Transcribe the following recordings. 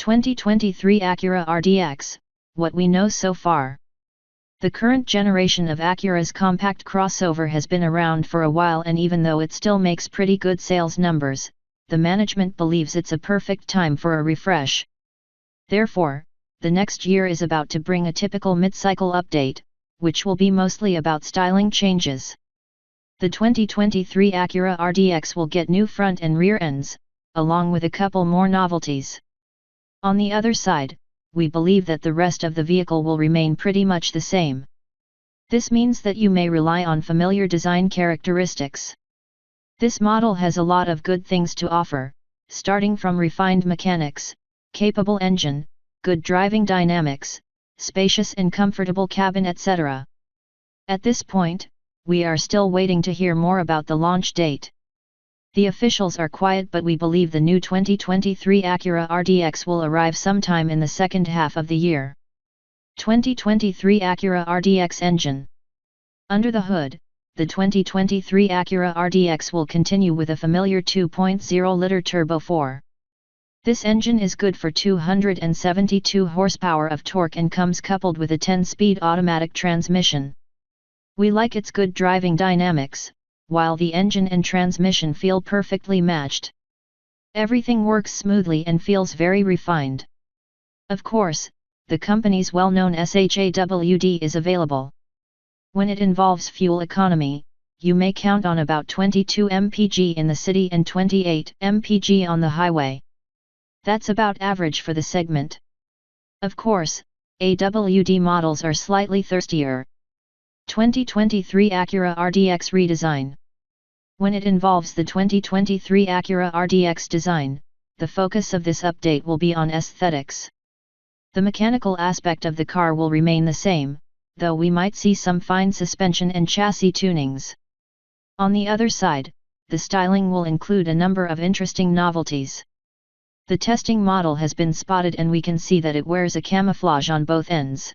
2023 Acura RDX, what we know so far. The current generation of Acura's compact crossover has been around for a while, and even though it still makes pretty good sales numbers, the management believes it's a perfect time for a refresh. Therefore, the next year is about to bring a typical mid-cycle update, which will be mostly about styling changes. The 2023 Acura RDX will get new front and rear ends, along with a couple more novelties. On the other side, we believe that the rest of the vehicle will remain pretty much the same. This means that you may rely on familiar design characteristics. This model has a lot of good things to offer, starting from refined mechanics, capable engine, good driving dynamics, spacious and comfortable cabin, etc. At this point, we are still waiting to hear more about the launch date. The officials are quiet, but we believe the new 2023 Acura RDX will arrive sometime in the second half of the year. 2023 Acura RDX engine. Under the hood, the 2023 Acura RDX will continue with a familiar 2.0-liter turbo 4. This engine is good for 272 horsepower of torque and comes coupled with a 10-speed automatic transmission. We like its good driving dynamics, while the engine and transmission feel perfectly matched. Everything works smoothly and feels very refined. Of course, the company's well-known SHAWD is available. When it involves fuel economy, you may count on about 22 mpg in the city and 28 mpg on the highway. That's about average for the segment. Of course, AWD models are slightly thirstier. 2023 Acura RDX redesign. When it involves the 2023 Acura RDX design, the focus of this update will be on aesthetics. The mechanical aspect of the car will remain the same, though we might see some fine suspension and chassis tunings. On the other side, the styling will include a number of interesting novelties. The testing model has been spotted and we can see that it wears a camouflage on both ends.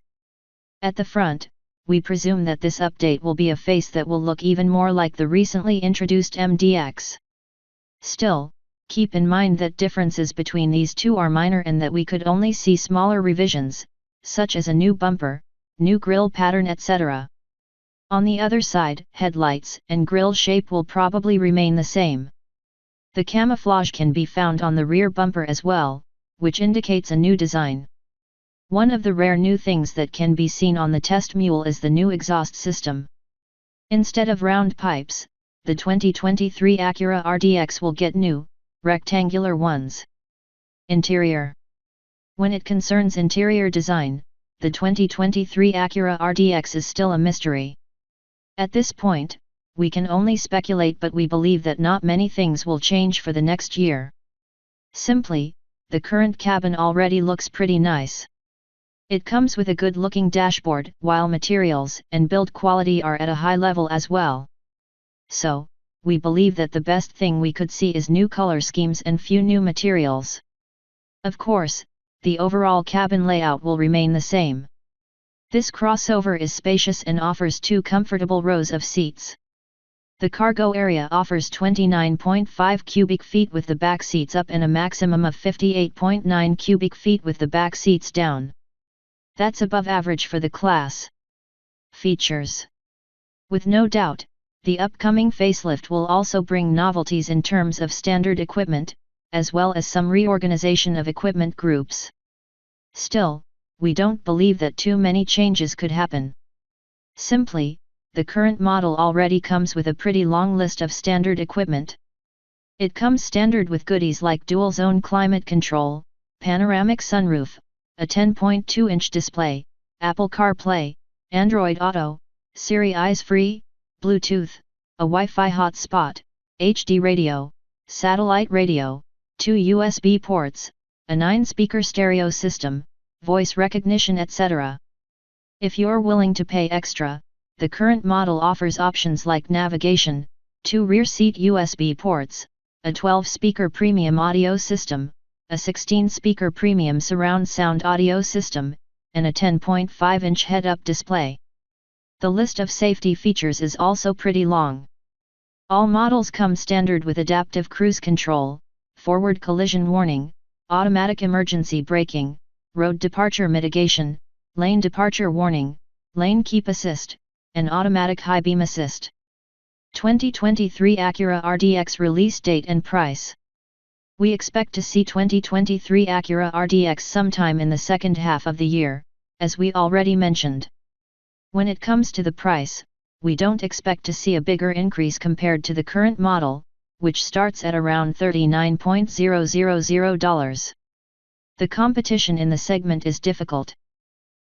At the front, we presume that this update will be a face that will look even more like the recently introduced MDX. Still, keep in mind that differences between these two are minor and that we could only see smaller revisions, such as a new bumper, new grille pattern, etc. On the other side, headlights and grille shape will probably remain the same. The camouflage can be found on the rear bumper as well, which indicates a new design. One of the rare new things that can be seen on the test mule is the new exhaust system. Instead of round pipes, the 2023 Acura RDX will get new, rectangular ones. Interior. When it concerns interior design, the 2023 Acura RDX is still a mystery. At this point, we can only speculate, but we believe that not many things will change for the next year. Simply, the current cabin already looks pretty nice. It comes with a good-looking dashboard, while materials and build quality are at a high level as well. So, we believe that the best thing we could see is new color schemes and few new materials. Of course, the overall cabin layout will remain the same. This crossover is spacious and offers 2 comfortable rows of seats. The cargo area offers 29.5 cubic feet with the back seats up and a maximum of 58.9 cubic feet with the back seats down. That's above average for the class. Features. With no doubt, the upcoming facelift will also bring novelties in terms of standard equipment, as well as some reorganization of equipment groups. Still, we don't believe that too many changes could happen. Simply, the current model already comes with a pretty long list of standard equipment. It comes standard with goodies like dual-zone climate control, panoramic sunroof, a 10.2-inch display, Apple CarPlay, Android Auto, Siri Eyes Free, Bluetooth, a Wi-Fi hotspot, HD radio, satellite radio, 2 USB ports, a 9-speaker stereo system, voice recognition, etc. If you're willing to pay extra, the current model offers options like navigation, 2 rear seat USB ports, a 12-speaker premium audio system, a 16-speaker premium surround sound audio system, and a 10.5-inch head-up display. The list of safety features is also pretty long. All models come standard with adaptive cruise control, forward collision warning, automatic emergency braking, road departure mitigation, lane departure warning, lane keep assist, and automatic high beam assist. 2023 Acura RDX release date and price. We expect to see 2023 Acura RDX sometime in the second half of the year, as we already mentioned. When it comes to the price, we don't expect to see a bigger increase compared to the current model, which starts at around $39,000. The competition in the segment is difficult.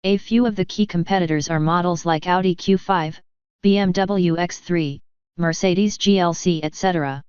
A few of the key competitors are models like Audi Q5, BMW X3, Mercedes GLC etc.